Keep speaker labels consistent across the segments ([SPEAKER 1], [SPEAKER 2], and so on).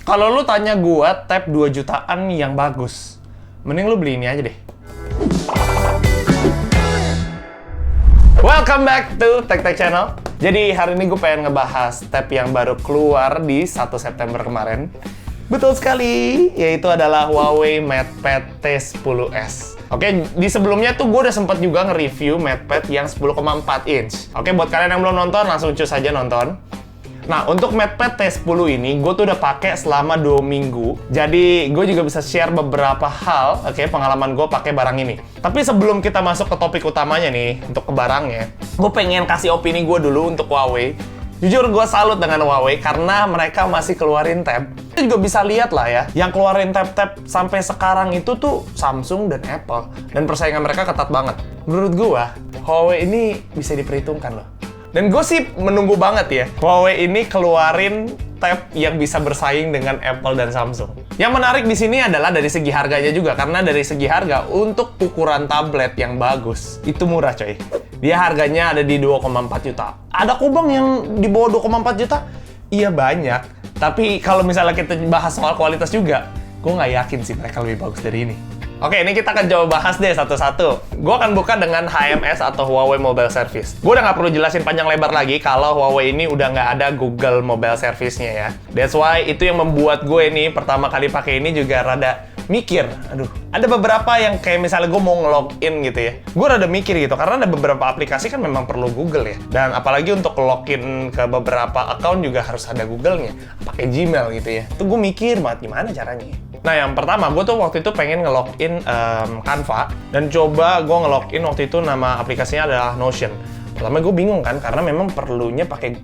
[SPEAKER 1] Kalau lu tanya gua tab 2 jutaan yang bagus, mending lu beli ini aja deh. Welcome back to Tech Tech Channel. Jadi hari ini gue pengen ngebahas tab yang baru keluar di 1 September kemarin. Betul sekali, yaitu adalah Huawei MatePad T10s. Oke, di sebelumnya tuh gue udah sempet juga nge-review MatePad yang 10,4 inch. Oke, buat kalian yang belum nonton, langsung cus aja nonton. Nah, untuk MatePad T10 ini, gue tuh udah pakai selama 2 minggu. Jadi, gue juga bisa share beberapa hal, pengalaman gue pakai barang ini. Tapi sebelum kita masuk ke topik utamanya nih, untuk ke barangnya, gue pengen kasih opini gue dulu untuk Huawei. Jujur, gue salut dengan Huawei karena mereka masih keluarin tab. Kita juga bisa lihat lah ya, yang keluarin tab-tab sampai sekarang itu tuh Samsung dan Apple. Dan persaingan mereka ketat banget. Menurut gue, Huawei ini bisa diperhitungkan loh. Dan gue sih menunggu banget ya, Huawei ini keluarin tab yang bisa bersaing dengan Apple dan Samsung. Yang menarik di sini adalah dari segi harganya juga, karena dari segi harga untuk ukuran tablet yang bagus, itu murah coy. Dia harganya ada di 2,4 juta. Ada kok bang yang di bawah 2,4 juta? Iya banyak, tapi kalau misalnya kita bahas soal kualitas juga, gue nggak yakin sih mereka lebih bagus dari ini. Oke, ini kita akan coba bahas deh satu-satu. Gue akan buka dengan HMS atau Huawei Mobile Service. Gue udah nggak perlu jelasin panjang lebar lagi kalau Huawei ini udah nggak ada Google Mobile Service-nya ya. That's why itu yang membuat gue ini pertama kali pakai ini juga rada mikir. Aduh, ada beberapa yang kayak misalnya gue mau nge-login gitu ya. Gue rada mikir gitu, karena ada beberapa aplikasi kan memang perlu Google ya. Dan apalagi untuk login ke beberapa account juga harus ada Google-nya. Pakai Gmail gitu ya. Itu gue mikir banget gimana caranya. Nah, yang pertama, gue tuh waktu itu pengen nge-login Canva, dan coba gue nge-login waktu itu nama aplikasinya adalah Notion. Pertama gue bingung kan, karena memang perlunya pakai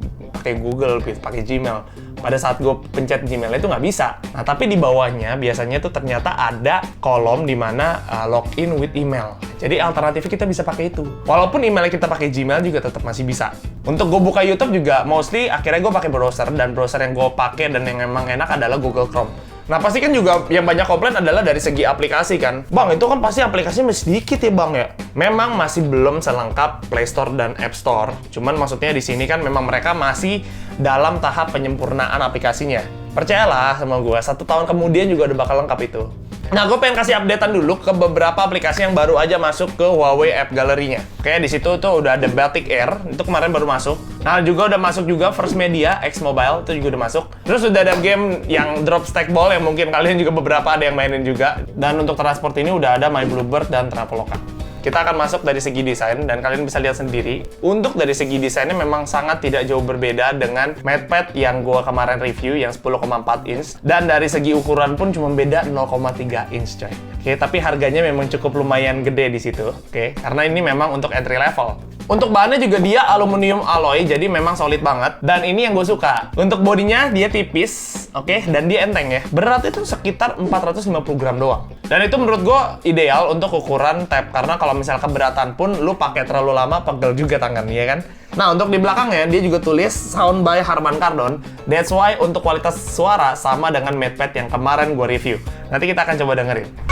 [SPEAKER 1] Google, pakai Gmail. Pada saat gue pencet Gmail itu nggak bisa. Nah, tapi di bawahnya biasanya tuh ternyata ada kolom di mana login with email. Jadi alternatifnya kita bisa pakai itu. Walaupun email kita pakai Gmail juga tetap masih bisa. Untuk gue buka YouTube juga mostly akhirnya gue pakai browser, dan browser yang gue pakai dan yang emang enak adalah Google Chrome. Nah, pasti kan juga yang banyak komplain adalah dari segi aplikasi kan. Bang, itu kan pasti aplikasinya masih sedikit ya bang ya? Memang masih belum selengkap Play Store dan App Store. Cuman maksudnya di sini kan memang mereka masih dalam tahap penyempurnaan aplikasinya. Percayalah sama gue, 1 tahun kemudian juga udah bakal lengkap itu. Nah, gue pengen kasih updatean dulu ke beberapa aplikasi yang baru aja masuk ke Huawei App Gallery-nya. Oke, di situ tuh udah ada Batik Air, itu kemarin baru masuk. Nah, juga udah masuk juga First Media X Mobile, itu juga udah masuk. Terus udah ada game yang Drop Stack Ball yang mungkin kalian juga beberapa ada yang mainin juga. Dan untuk transport ini udah ada My Bluebird dan Traveloka. Kita akan masuk dari segi desain, dan kalian bisa lihat sendiri. Untuk dari segi desainnya memang sangat tidak jauh berbeda dengan MatePad yang gua kemarin review yang 10,4 inch. Dan dari segi ukuran pun cuma beda 0,3 inch coy. Oke, tapi harganya memang cukup lumayan gede di situ. Oke, karena ini memang untuk entry level. Untuk bahannya juga dia aluminium alloy, jadi memang solid banget. Dan ini yang gue suka. Untuk bodinya dia tipis, oke, dan dia enteng ya. Berat itu sekitar 450 gram doang. Dan itu menurut gue ideal untuk ukuran tab, karena kalau misalnya keberatan pun lu pakai terlalu lama pegel juga tangan, ya kan? Nah, untuk di belakangnya dia juga tulis Sound by Harman Kardon. That's why untuk kualitas suara sama dengan MatePad yang kemarin gue review. Nanti kita akan coba dengerin.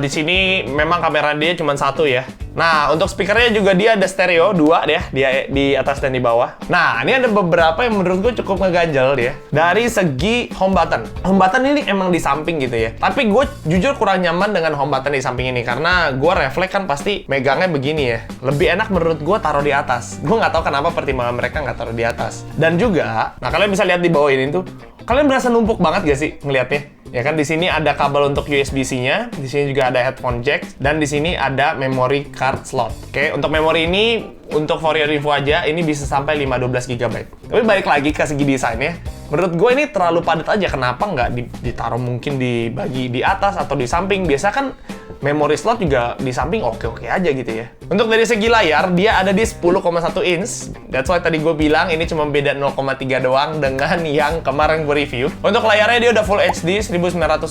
[SPEAKER 1] Di sini memang kamera dia cuma satu ya. Nah, untuk speakernya juga dia ada stereo, 2 deh, dia di atas dan di bawah. Nah, ini ada beberapa yang menurut gue cukup ngeganjel dia. Dari segi home button. Home button ini emang di samping gitu ya. Tapi gue jujur kurang nyaman dengan home button di samping ini, karena gue refleks kan pasti megangnya begini ya. Lebih enak menurut gue taruh di atas. Gue nggak tahu kenapa pertimbangan mereka nggak taruh di atas. Dan juga, nah kalian bisa lihat di bawah ini tuh, kalian berasa numpuk banget gak sih ngelihatnya? Ya kan, di sini ada kabel untuk USB-C-nya, di sini juga ada headphone jack, dan di sini ada memory card slot. Oke, untuk memori ini, untuk for your info aja, ini bisa sampai 512 GB. Tapi balik lagi ke segi desainnya, menurut gue ini terlalu padat aja. Kenapa nggak ditaruh mungkin dibagi di atas atau di samping? Biasa kan memory slot juga di samping oke-oke aja gitu ya. Untuk dari segi layar, dia ada di 10,1 inch. That's why tadi gue bilang ini cuma beda 0,3 doang dengan yang kemarin gue review. Untuk layarnya dia udah Full HD 1920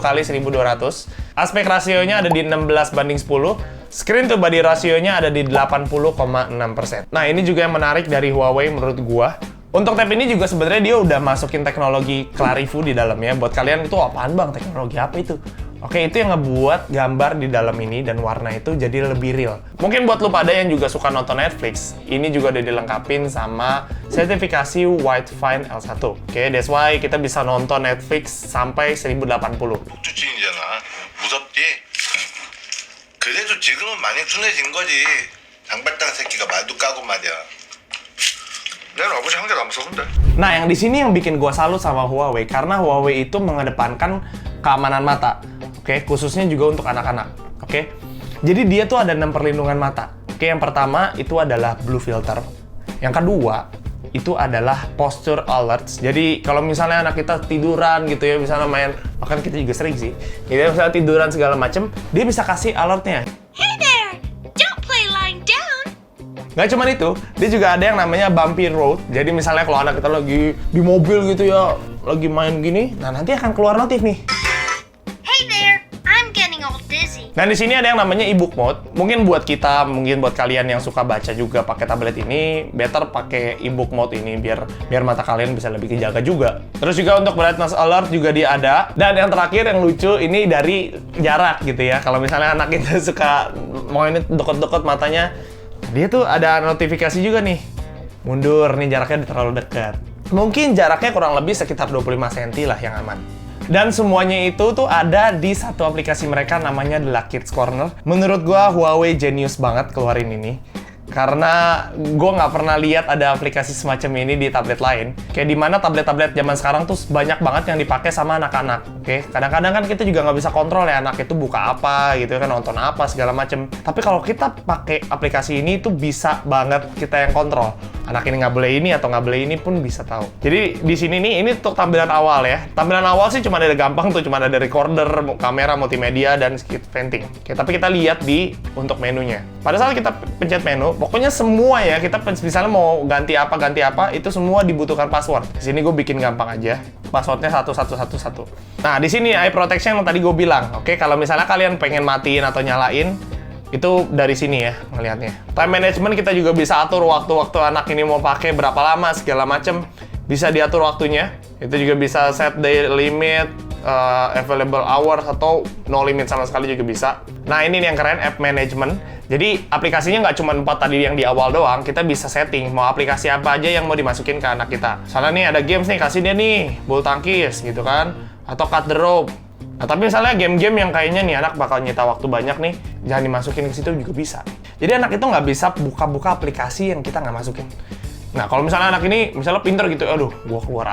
[SPEAKER 1] x 1200. Aspek rasionya ada di 16:10. Screen to body rasionya ada di 80,6%. Nah, ini juga yang menarik dari Huawei menurut gua. Untuk tab ini juga sebenarnya dia udah masukin teknologi Clarivu di dalamnya. Buat kalian itu apaan bang? Teknologi apa itu? Oke, itu yang ngebuat gambar di dalam ini dan warna itu jadi lebih real. Mungkin buat lu pada yang juga suka nonton Netflix, ini juga udah dilengkapin sama sertifikasi Widefine L1. Oke, that's why kita bisa nonton Netflix sampai 1080.
[SPEAKER 2] 우주주의잖아. 무섭지? 그래도 지금은 많이 둔해진 거지. 장발당 새끼가 말도 까고 말이야. 내 아버지 한 개도 안 무서운데.
[SPEAKER 1] Nah, yang di sini yang bikin gua salut sama Huawei karena Huawei itu mengedepankan keamanan mata. Oke, khususnya juga untuk anak-anak. Oke. Jadi dia tuh ada 6 perlindungan mata. Oke, yang pertama itu adalah blue filter. Yang kedua itu adalah posture alerts. Jadi kalau misalnya anak kita tiduran gitu ya, misalnya main, bahkan kita juga sering sih. Jadi misalnya tiduran segala macem, dia bisa kasih alertnya.
[SPEAKER 3] Hey there! Don't play lying down!
[SPEAKER 1] Nggak cuma itu, dia juga ada yang namanya bumpy road. Jadi misalnya kalau anak kita lagi di mobil gitu ya, lagi main gini, nah nanti akan keluar notif nih.
[SPEAKER 3] Hey there! I'm getting all dizzy.
[SPEAKER 1] Dan di sini ada yang namanya e-book mode. Mungkin buat kita, mungkin buat kalian yang suka baca juga pakai tablet ini, better pakai e-book mode ini biar mata kalian bisa lebih kejaga juga. Terus juga untuk brightness alert juga dia ada. Dan yang terakhir yang lucu ini dari jarak gitu ya. Kalau misalnya anak kita suka mau ini deket-deket matanya, dia tuh ada notifikasi juga nih. Mundur, nih jaraknya terlalu dekat. Mungkin jaraknya kurang lebih sekitar 25 cm lah yang aman. Dan semuanya itu tuh ada di satu aplikasi mereka namanya The Kids Corner. Menurut gua Huawei genius banget keluarin ini. Karena gue nggak pernah lihat ada aplikasi semacam ini di tablet lain. Kayak di mana tablet-tablet zaman sekarang tuh banyak banget yang dipakai sama anak-anak. Oke, kadang-kadang kan kita juga nggak bisa kontrol ya anak itu buka apa gitu kan, nonton apa segala macem. Tapi kalau kita pakai aplikasi ini tuh bisa banget kita yang kontrol. Anak ini nggak boleh ini atau nggak boleh ini pun bisa tahu. Jadi di sini nih, ini untuk tampilan awal ya. Tampilan awal sih cuma ada gampang tuh, cuma ada recorder, kamera, multimedia, dan sedikit venting. Oke, tapi kita lihat di untuk menunya. Pada saat kita pencet menu, pokoknya semua ya, kita misalnya mau ganti apa, itu semua dibutuhkan password. Di sini gue bikin gampang aja. Passwordnya 1111. Nah, di sini eye protection yang tadi gue bilang. Oke, kalau misalnya kalian pengen matiin atau nyalain, itu dari sini ya ngelihatnya. Time management kita juga bisa atur waktu-waktu anak ini mau pakai berapa lama segala macem, bisa diatur waktunya. Itu juga bisa set day limit, available hours atau no limit sama sekali juga bisa. Nah, ini nih yang keren, app management. Jadi aplikasinya nggak cuma 4 tadi yang di awal doang, kita bisa setting mau aplikasi apa aja yang mau dimasukin ke anak kita. Soalnya nih ada games nih, kasih dia nih bulu tangkis gitu kan, atau cut the rope. Nah, tapi misalnya game-game yang kayaknya nih anak bakal nyita waktu banyak nih, jangan dimasukin ke situ juga bisa. Jadi anak itu nggak bisa buka-buka aplikasi yang kita nggak masukin. Nah, kalau misalnya anak ini misalnya pinter gitu, aduh, gua keluar.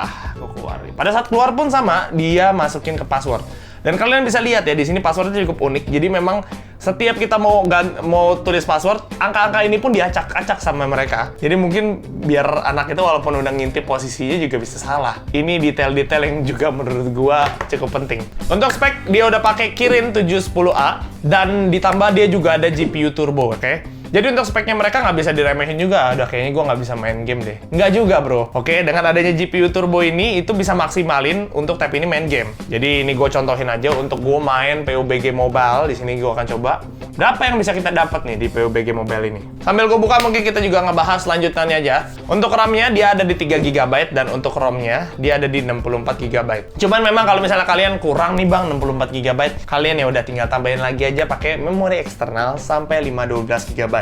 [SPEAKER 1] Pada saat keluar pun sama, dia masukin ke password. Dan kalian bisa lihat ya, di sini passwordnya cukup unik. Jadi memang setiap kita mau tulis password, angka-angka ini pun diacak-acak sama mereka. Jadi mungkin biar anak itu walaupun udah ngintip posisinya juga bisa salah. Ini detail-detail yang juga menurut gua cukup penting. Untuk spek, dia udah pakai Kirin 710A dan ditambah dia juga ada GPU turbo, oke? Jadi untuk speknya mereka nggak bisa diremehin juga. Udah kayaknya gue nggak bisa main game deh. Nggak juga bro. Oke, dengan adanya GPU turbo ini, itu bisa maksimalin untuk tab ini main game. Jadi ini gue contohin aja untuk gue main PUBG Mobile. Di sini gue akan coba. Berapa yang bisa kita dapat nih di PUBG Mobile ini? Sambil gue buka mungkin kita juga ngebahas lanjutannya aja. Untuk RAM-nya dia ada di 3 GB dan untuk ROM-nya dia ada di 64 GB. Cuman memang kalau misalnya kalian kurang nih bang 64 GB, kalian ya udah tinggal tambahin lagi aja pakai memori eksternal sampai 512 GB.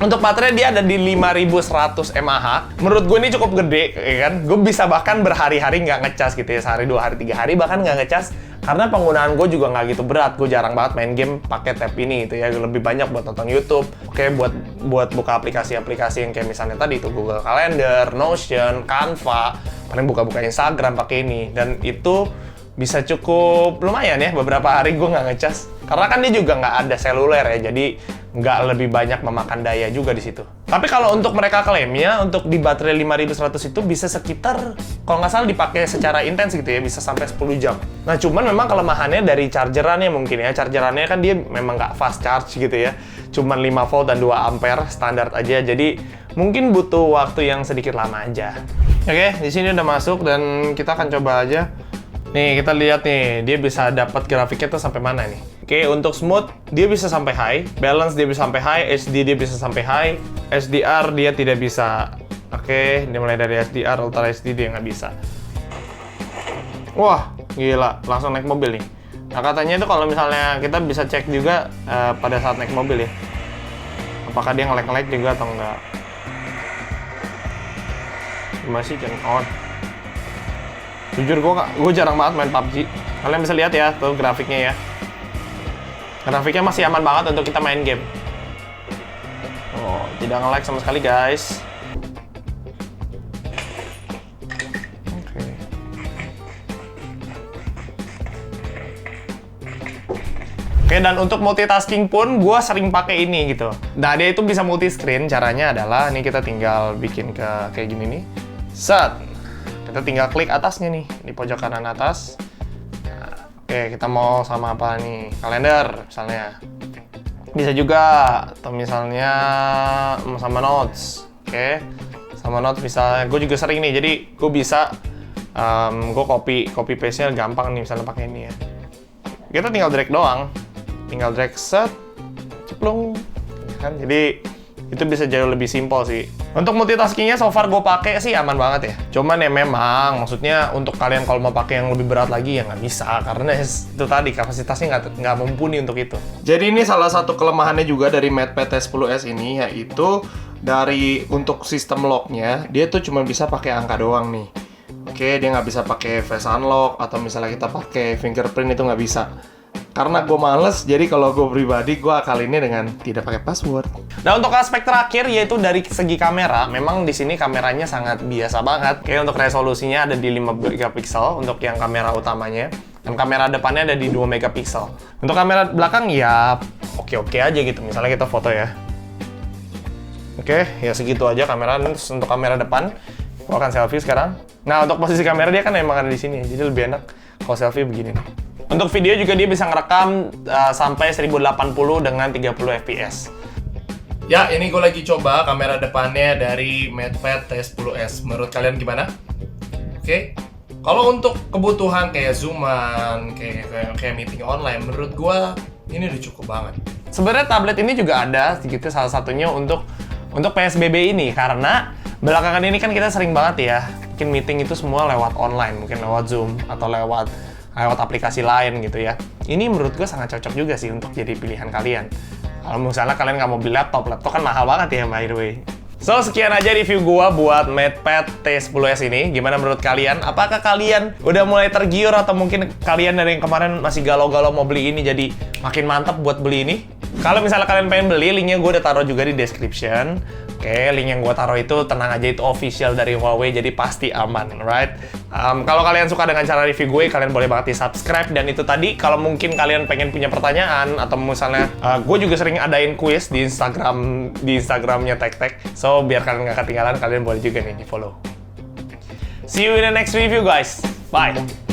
[SPEAKER 1] Untuk baterai dia ada di 5100 mAh. Menurut gue ini cukup gede, ya kan? Gue bisa bahkan berhari-hari nggak ngecas gitu ya, sehari, 2 hari, 3 hari bahkan nggak ngecas. Karena penggunaan gue juga nggak gitu berat. Gue jarang banget main game pakai tab ini gitu ya. Lebih banyak buat nonton YouTube. Oke, buat buka aplikasi-aplikasi yang kayak misalnya tadi itu Google Calendar, Notion, Canva. Paling buka-buka Instagram pakai ini. Dan itu bisa cukup lumayan ya, beberapa hari gue nggak ngecas. Karena kan dia juga nggak ada seluler ya, jadi nggak lebih banyak memakan daya juga di situ. Tapi kalau untuk mereka klaimnya, untuk di baterai 5100 itu bisa sekitar, kalau nggak salah dipakai secara intens gitu ya, bisa sampai 10 jam. Nah, cuman memang kelemahannya dari chargerannya mungkin ya. Chargerannya kan dia memang nggak fast charge gitu ya. Cuman 5 volt dan 2 ampere standar aja, jadi mungkin butuh waktu yang sedikit lama aja. Oke, di sini udah masuk dan kita akan coba aja Nih, kita lihat nih, dia bisa dapat grafiknya tuh sampai mana nih. Oke, untuk smooth, dia bisa sampai high. Balance, dia bisa sampai high. HD, dia bisa sampai high. SDR, dia tidak bisa. Oke, dia mulai dari SDR, Ultra HD, dia nggak bisa. Wah, gila. Langsung naik mobil nih. Nah, katanya itu kalau misalnya kita bisa cek juga pada saat naik mobil ya. Apakah dia nge-lag juga atau enggak. Masih can on. Jujur gue jarang banget main PUBG. Kalian bisa lihat ya tuh grafiknya ya. Grafiknya masih aman banget untuk kita main game. Oh, tidak nge-lag sama sekali guys. Oke. Oke, dan untuk multitasking pun gue sering pakai ini gitu. Nah, dia itu bisa multi screen. Caranya adalah ini kita tinggal bikin kayak gini nih. Set. Kita tinggal klik atasnya nih, di pojok kanan atas. Nah, oke, kita mau sama apa nih? Kalender, misalnya. Bisa juga, atau misalnya sama notes. Oke, sama notes misalnya. Gue juga sering nih, jadi gue bisa, gue copy paste-nya gampang nih, misalnya pakai ini ya. Kita tinggal drag doang. Tinggal drag set, ceplung. Kan, jadi itu bisa jauh lebih simpel sih. Untuk multitaskingnya so far gue pakai sih aman banget ya. Cuman ya memang, maksudnya untuk kalian kalau mau pakai yang lebih berat lagi ya nggak bisa. Karena itu tadi, kapasitasnya nggak mumpuni untuk itu. Jadi ini salah satu kelemahannya juga dari MatePad T10s ini, yaitu dari untuk sistem lock-nya, dia tuh cuma bisa pakai angka doang nih. Oke, dia nggak bisa pakai face unlock, atau misalnya kita pakai fingerprint itu nggak bisa. Karena gue males, jadi kalau gue pribadi, gue akalinnya dengan tidak pakai password. Nah, untuk aspek terakhir, yaitu dari segi kamera, memang di sini kameranya sangat biasa banget. Kayak untuk resolusinya ada di 5 megapiksel untuk yang kamera utamanya. Dan kamera depannya ada di 2 megapiksel. Untuk kamera belakang, ya oke-oke aja gitu. Misalnya kita foto ya. Oke, ya segitu aja kamera. Terus untuk kamera depan, gue akan selfie sekarang. Nah, untuk posisi kamera dia kan emang ada di sini, jadi lebih enak kalau selfie begini nih. Untuk video juga dia bisa ngerekam sampai 1080 dengan 30 fps. Ya, ini gue lagi coba kamera depannya dari MatePad T10s. Menurut kalian gimana? Oke. Kalau untuk kebutuhan kayak zooman, kayak meeting online, menurut gue ini udah cukup banget. Sebenarnya tablet ini juga ada sedikit salah satunya untuk PSBB ini, karena belakangan ini kan kita sering banget ya bikin meeting itu semua lewat online, mungkin lewat Zoom atau lewat aplikasi lain gitu ya. Ini menurut gue sangat cocok juga sih untuk jadi pilihan kalian. Kalau misalnya kalian nggak mau beli laptop kan mahal banget ya by the way. So, sekian aja review gue buat MatePad T10s ini. Gimana menurut kalian? Apakah kalian udah mulai tergiur atau mungkin kalian dari yang kemarin masih galau-galau mau beli ini jadi makin mantap buat beli ini? Kalau misalnya kalian pengen beli, linknya gue udah taruh juga di description. Oke, link yang gue taruh itu tenang aja, itu official dari Huawei, jadi pasti aman, right? Kalau kalian suka dengan cara review gue, kalian boleh banget di subscribe. Dan itu tadi, kalau mungkin kalian pengen punya pertanyaan, atau misalnya gue juga sering adain quiz di Instagramnya Tech. So, biar kalian nggak ketinggalan, kalian boleh juga nih di follow. See you in the next review guys, bye!